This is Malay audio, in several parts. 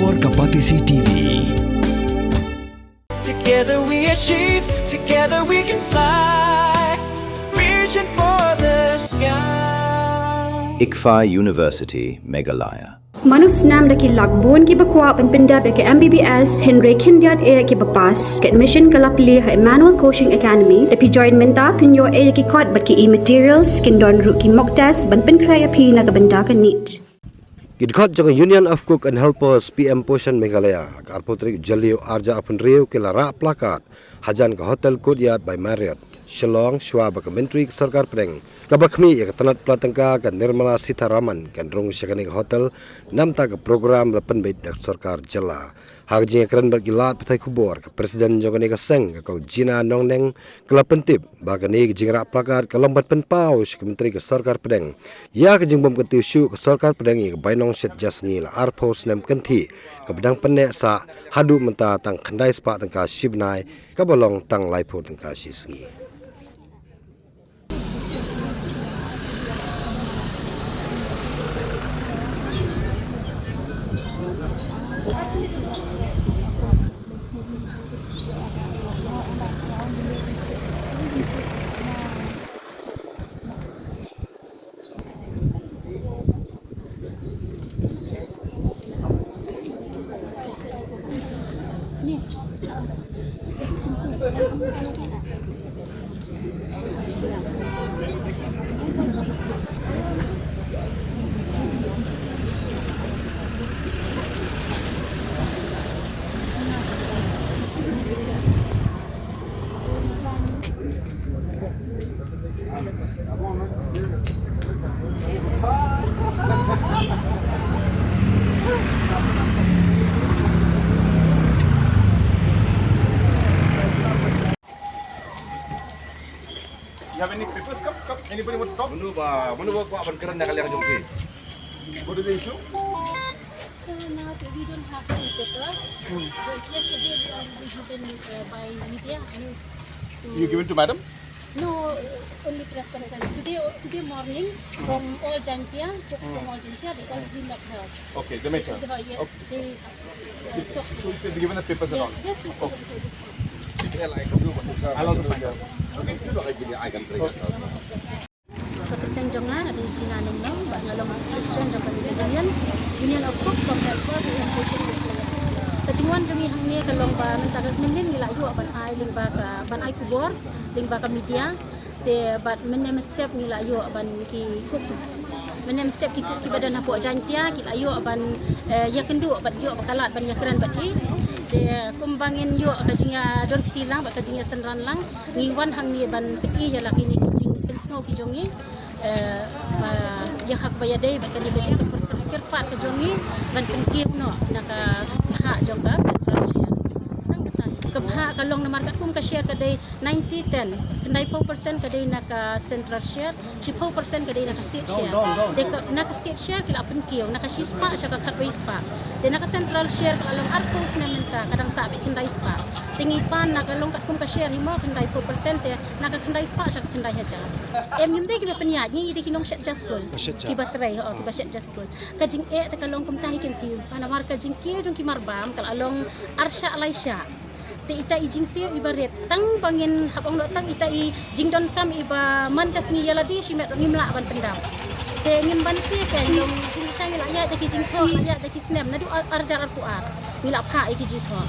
Warga Patisi TV. Together we achieve, together we can fly, reaching for the sky. ICFA University, Meghalaya. Manus nam daki lakbon ki bakwa penpenda ke MBBS Henry Kindiat e ki bapas ke admission kalapli ha Emmanuel Coaching Academy epi join menta pinyo e ki kot bat ki materials kin don ru ki mock test ban pen kraya pi na benda ka neat. Gidkot jong Union of Cook and Helpers PM Potion Meghalaya akar putri Jalio Arja apun Rio ke lara plakat hajan ke Hotel Courtyard by Marriott Shillong Shwa baka Menteri Sarkar Pedeng kabakmi ya tanat platangka kan Nirmala Sitharaman kan rong syakani ke hotel namta ke program lapan bait dak Sarkar Jala hajing kran bergilat patai kubor ke Presiden jongani ke seng ke kau Jina Nongneng ke lapan tip bagani ke jingra plakat ke lombat penpau ke Menteri ke Sarkar Pedeng ya ke jingbom ke tiusyu ke Sarkar Pedeng ke bainong set jasni la arpos nem kenti ke bedang penek sa hadu menta tang khandai spa tangka shibnai ke bolong tang laipo tangka sisngi. You have any papers? Come. Anybody want to talk? Menu buat ban keren kali yang jongki. What is the issue? So now we don't have any paper. Just yesterday we given by media news. You given to madam? No, only press conference. Today morning from all Jantia, from all Jantia, they already met her. Okay, they met her. They talked. So you given the papers and all? Yes. I'll also find out. Kapten jongan ada di China neng bak ngalong Presiden jongkan Union of Cook from Helpers and Coaching. Kejinguan jongi hang ni kalong ba mentakat menin ngila yu ban ai ling ba ka ban ai kubor ling ba ka media te bat menem step ngila yu ban ki cook menem step ki badan hapo jantia ki la yu ban ya kendu bat yu bakalat ban ya keren bat i te kumbangin yu kajinga don tilang bat kajinga senran lang ngiwan hang ni ban peti ya laki ni jing pensngo ki jongi ya hak bayadai bat kani kajing kerpat ke jongi ban pengkip no naka ha jongka central share nang katai kabha kalong na market kum ka share kadai 90-10 kendai 4% kadai naka central share 4% kadai naka state share de naka state share kila pengkip naka shispa saka khatway spa de naka central share kalong arpos na menta kadang sabi kendai spa tingi pan nakalong kat kum ka share ni mo kendai 4% te naka kendai spa saka kendai haja em yum dei ki penya ni di kinong shat jaskul ki batrai ki bashat jaskul kajing te kalong kum tahi ken pi panamar kajing ki jong ki marbam kal along arsha alaisha te ita ijing sio ibaret tang bangin hapong no tang ita i jingdon kam iba mantas ni yaladi shimet ngimla ban pendam te ngimban si ken long jing chang la ya daki jing tho ya daki snap nadu arjar arpuar ngila pha iki jing tho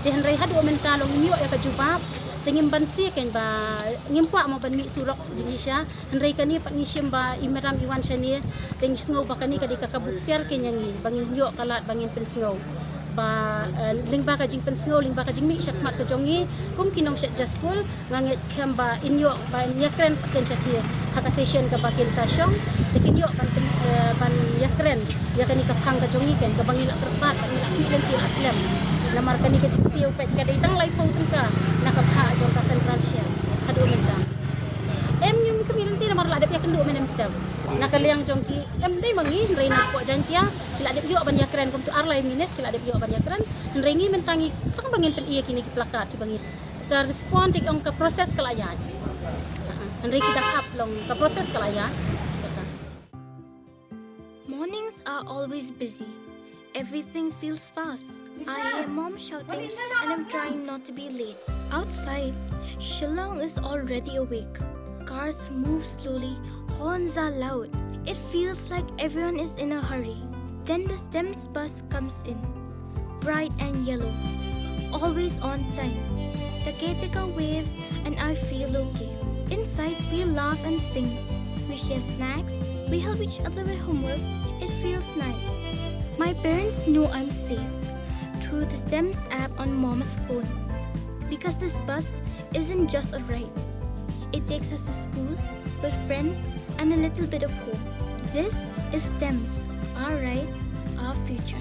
te henrei hadu men kalong mio ya ka jubab tengim bansi ken ba ngimpa mo ban mi surok jinisha henrei kani pat ngishim ba imeram iwan shani teng sngo ba kani kadi kakabuksial ken yangi bangin yo kalat bangin pensngo ba lingba ka jing pensngo lingba ka jing mi shakmat ka jongi kum kinong shet jaskul nganget scam ba inyo ba yakren ken shati haka session ka bakil sa syong tekin yo ban yakren yakani ka phang ka jongi ken ka bangila terpat bangila kilen ti aslam lamar kani ka jing siyo pet ka ditang lai pau tungka nakapha jong ka central share hadu menta em nyum kemiran ti namar la dep ya kendu menem stem nakaliang jong ki em dei mangi reina ko jantia kila dep yo ban yakren kum tu arlai minute kila dep yo ban yakren rengi mentangi tang bangin pen iya kini ki plakat ki bangin ka respond tik ong ka proses kalayan henry kita up long ka proses kalayan. Mornings are always busy. everything feels fast. I hear mom shouting and I'm trying not to be late. Outside, Shillong is already awake. Cars move slowly, horns are loud. It feels like everyone is in a hurry. Then the STEMS bus comes in, bright and yellow, always on time. The caretaker waves and I feel okay. Inside, we laugh and sing. We share snacks, we help each other with homework. It feels nice. My parents know I'm safe through the STEMS app on mom's phone. Because this bus isn't just a ride. It takes us to school with friends and a little bit of hope. This is STEMS, our ride, our future.